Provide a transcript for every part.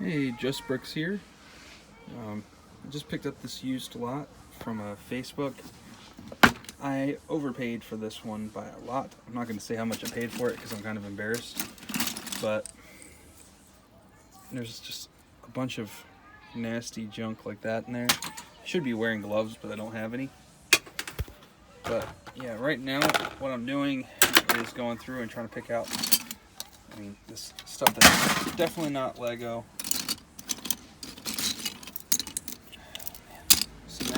Hey, Just Bricks here. I just picked up this used lot from Facebook. I overpaid for this one by a lot. I'm not going to say how much I paid for it because I'm kind of embarrassed. But there's just a bunch of nasty junk like that in there. I should be wearing gloves, but I don't have any. But yeah, right now what I'm doing is going through and trying to pick out, this stuff that's definitely not Lego.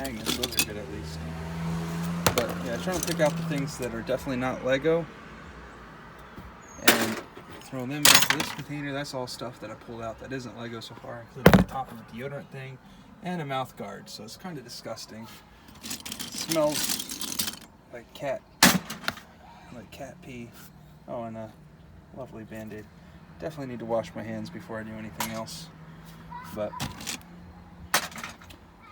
Magnets, those are good at least. But yeah, trying to pick out the things that are definitely not Lego and throw them into this container. That's all stuff that I pulled out that isn't Lego so far, including the top of a deodorant thing and a mouth guard. So it's kind of disgusting. It smells like cat pee. Oh, and a lovely Band-Aid. Definitely need to wash my hands before I do anything else. But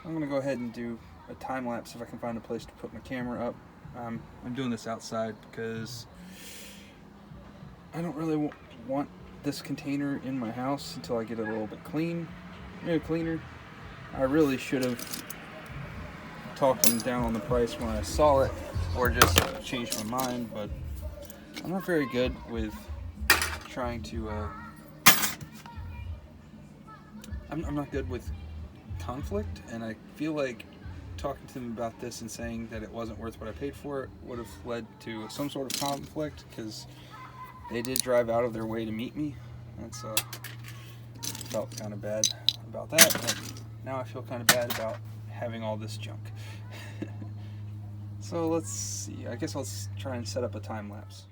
I'm going to go ahead and do a time lapse if I can find a place to put my camera up. I'm doing this outside because I don't really want this container in my house until I get it a little bit cleaner. I really should have talked them down on the price when I saw it, or just changed my mind, but I'm not very good with trying to I'm not good with conflict, and I feel like talking to them about this and saying that it wasn't worth what I paid for it would have led to some sort of conflict, because they did drive out of their way to meet me. That's felt kind of bad about that, but now I feel kind of bad about having all this junk. So let's see, I guess I'll try and set up a time lapse.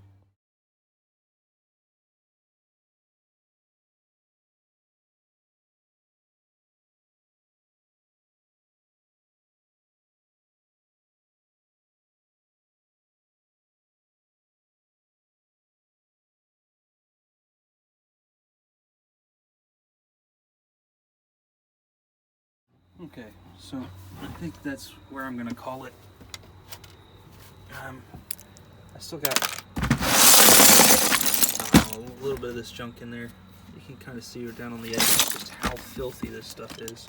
Okay, so I think that's where I'm gonna call it. I still got a little bit of this junk in there. You can kind of see down on the edges just how filthy this stuff is.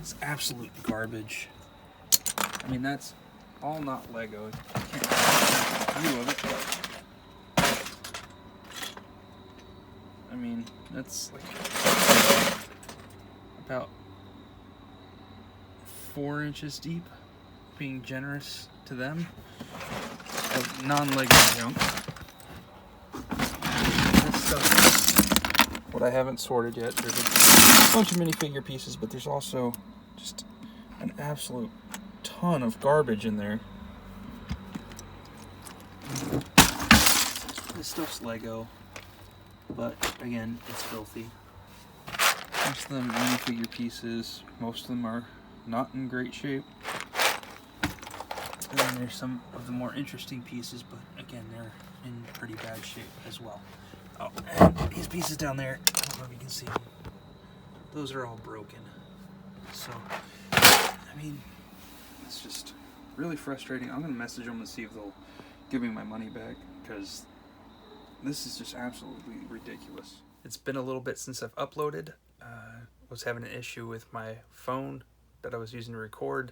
It's absolute garbage. That's all not Lego. I can't get a view of it, but that's like about 4 inches deep, being generous to them, of non-Lego junk. This stuff is what I haven't sorted yet. There's a bunch of minifigure pieces, but there's also just an absolute ton of garbage in there. This stuff's Lego, but again, it's filthy. Most of them minifigure pieces, most of them are not in great shape. And then there's some of the more interesting pieces, but again, they're in pretty bad shape as well. Oh, and these pieces down there, I don't know if you can see them. Those are all broken. So, it's just really frustrating. I'm going to message them and see if they'll give me my money back, because this is just absolutely ridiculous. It's been a little bit since I've uploaded. Was having an issue with my phone that I was using to record,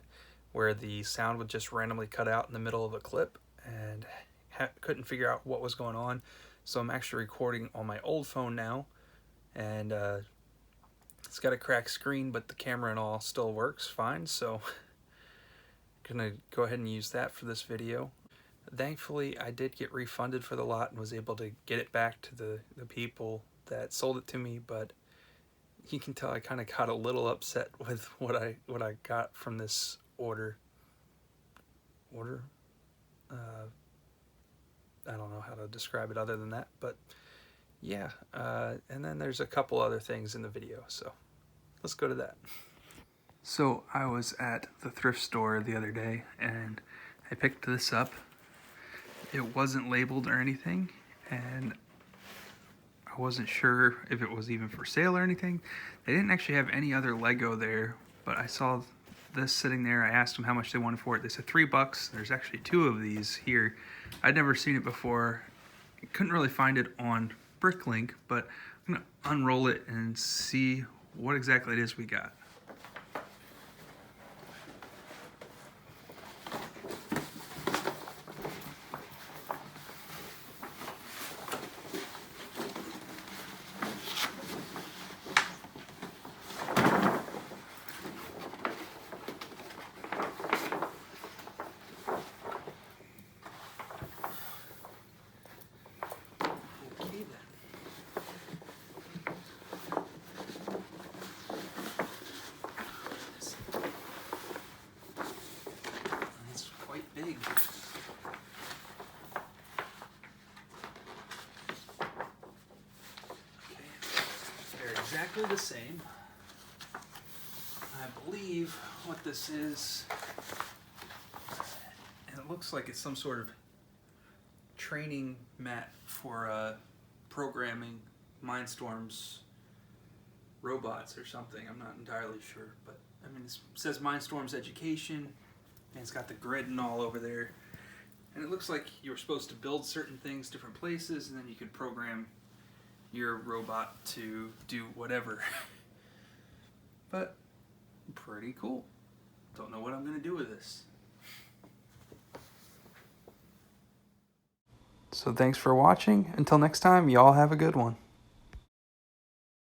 where the sound would just randomly cut out in the middle of a clip, and couldn't figure out what was going on. So I'm actually recording on my old phone now, and it's got a cracked screen, but the camera and all still works fine, so I'm gonna go ahead and use that for this video. Thankfully, I did get refunded for the lot and was able to get it back to the people that sold it to me, but you can tell I kind of got a little upset with what I got from this order. I don't know how to describe it other than that, but yeah. And then there's a couple other things in the video, so let's go to that. So I was at the thrift store the other day, and I picked this up. It wasn't labeled or anything, and I wasn't sure if it was even for sale or anything. They didn't actually have any other Lego there, but I saw this sitting there. I asked them how much they wanted for it. They said $3. There's actually 2 of these here. I'd never seen it before. Couldn't really find it on Bricklink, but I'm gonna unroll it and see what exactly it is we got. It's quite big. Okay, they're exactly the same. I believe what this is, and it looks like it's some sort of training mat for programming Mindstorm's robots or something. I'm not entirely sure, but I mean, it says Mindstorm's education, and it's got the grid and all over there. And it looks like you're supposed to build certain things different places, and then you could program your robot to do whatever. But pretty cool. Don't know what I'm gonna do with this. So thanks for watching. Until next time, y'all have a good one.